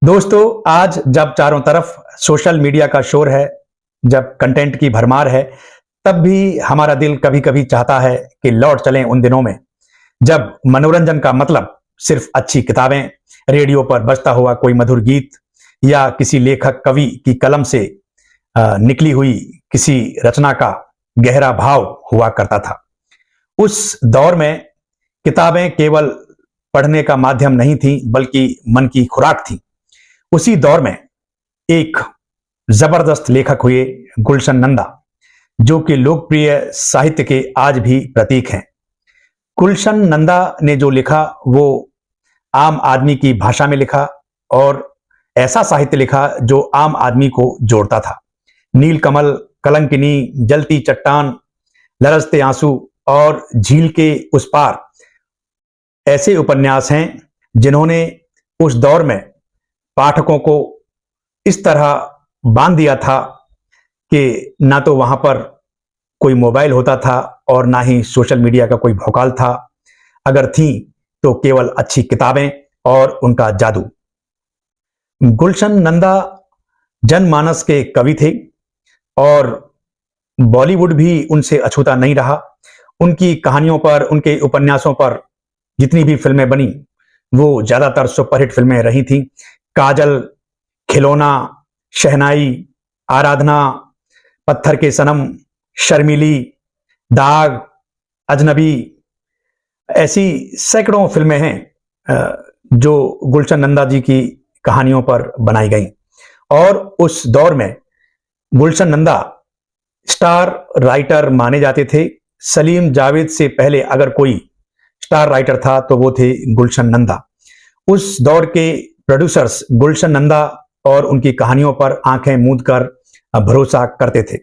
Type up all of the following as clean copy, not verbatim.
दोस्तों, आज जब चारों तरफ सोशल मीडिया का शोर है, जब कंटेंट की भरमार है, तब भी हमारा दिल कभी-कभी चाहता है कि लौट चलें उन दिनों में, जब मनोरंजन का मतलब सिर्फ अच्छी किताबें, रेडियो पर बजता हुआ कोई मधुर गीत या किसी लेखक कवि की कलम से निकली हुई किसी रचना का गहरा भाव हुआ करता था। उस दौर में किताबें केवल पढ़ने का माध्यम नहीं थी, बल्कि मन की खुराक थी। उसी दौर में एक जबरदस्त लेखक हुए गुलशन नंदा, जो कि लोकप्रिय साहित्य के आज भी प्रतीक हैं। गुलशन नंदा ने जो लिखा वो आम आदमी की भाषा में लिखा और ऐसा साहित्य लिखा जो आम आदमी को जोड़ता था। नीलकमल, कलंकिनी, जलती चट्टान, लरजते आंसू और झील के उस पार ऐसे उपन्यास हैं जिन्होंने उस दौर में पाठकों को इस तरह बांध दिया था कि ना तो वहां पर कोई मोबाइल होता था और ना ही सोशल मीडिया का कोई भौकाल था। अगर थी तो केवल अच्छी किताबें और उनका जादू। गुलशन नंदा जनमानस के कवि थे और बॉलीवुड भी उनसे अछूता नहीं रहा। उनकी कहानियों पर, उनके उपन्यासों पर जितनी भी फिल्में बनी वो ज्यादातर सुपरहिट फिल्में रही थीं। काजल, खिलौना, शहनाई, आराधना, पत्थर के सनम, शर्मिली, दाग, अजनबी, ऐसी सैकड़ों फिल्में हैं जो गुलशन नंदा जी की कहानियों पर बनाई गई। और उस दौर में गुलशन नंदा स्टार राइटर माने जाते थे। सलीम जावेद से पहले अगर कोई स्टार राइटर था तो वो थे गुलशन नंदा। उस दौर के प्रोड्यूसर्स गुलशन नंदा और उनकी कहानियों पर आंखें मूंद कर भरोसा करते थे।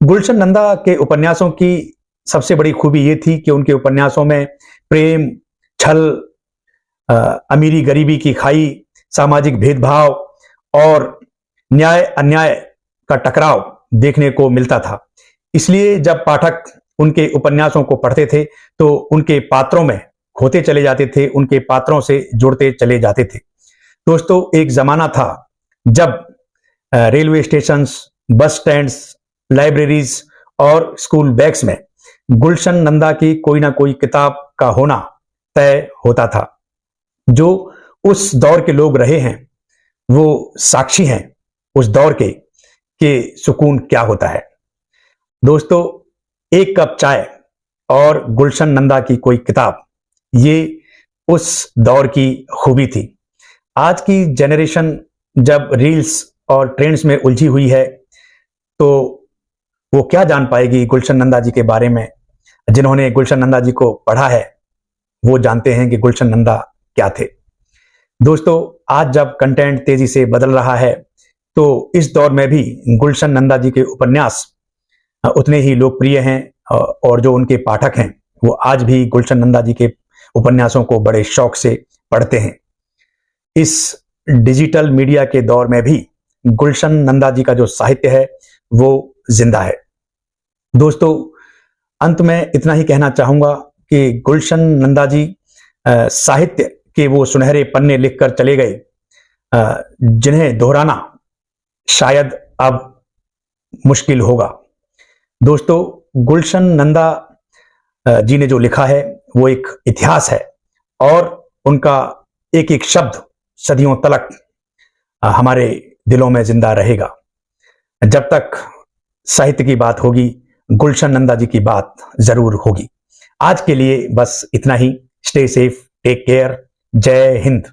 गुलशन नंदा के उपन्यासों की सबसे बड़ी खूबी ये थी कि उनके उपन्यासों में प्रेम, छल, अमीरी गरीबी की खाई, सामाजिक भेदभाव और न्याय अन्याय का टकराव देखने को मिलता था। इसलिए जब पाठक उनके उपन्यासों को पढ़ते थे तो उनके पात्रों में खोते चले जाते थे, उनके पात्रों से जुड़ते चले जाते थे। दोस्तों, एक जमाना था जब रेलवे स्टेशंस, बस स्टैंड्स, लाइब्रेरीज और स्कूल बैग्स में गुलशन नंदा की कोई ना कोई किताब का होना तय होता था। जो उस दौर के लोग रहे हैं वो साक्षी हैं उस दौर के कि सुकून क्या होता है। दोस्तों, एक कप चाय और गुलशन नंदा की कोई किताब, ये उस दौर की खूबी थी। आज की जनरेशन जब रील्स और ट्रेंड्स में उलझी हुई है तो वो क्या जान पाएगी गुलशन नंदा जी के बारे में। जिन्होंने गुलशन नंदा जी को पढ़ा है वो जानते हैं कि गुलशन नंदा क्या थे। दोस्तों, आज जब कंटेंट तेजी से बदल रहा है तो इस दौर में भी गुलशन नंदा जी के उपन्यास उतने ही लोकप्रिय हैं और जो उनके पाठक हैं वो आज भी गुलशन नंदा जी के उपन्यासों को बड़े शौक से पढ़ते हैं। इस डिजिटल मीडिया के दौर में भी गुलशन नंदा जी का जो साहित्य है वो जिंदा है। दोस्तों, अंत में इतना ही कहना चाहूंगा कि गुलशन नंदा जी साहित्य के वो सुनहरे पन्ने लिखकर चले गए जिन्हें दोहराना शायद अब मुश्किल होगा। दोस्तों, गुलशन नंदा जी ने जो लिखा है वो एक इतिहास है और उनका एक एक शब्द सदियों तलक हमारे दिलों में जिंदा रहेगा। जब तक साहित्य की बात होगी, गुलशन नंदा जी की बात जरूर होगी। आज के लिए बस इतना ही। स्टे सेफ, टेक केयर, जय हिंद।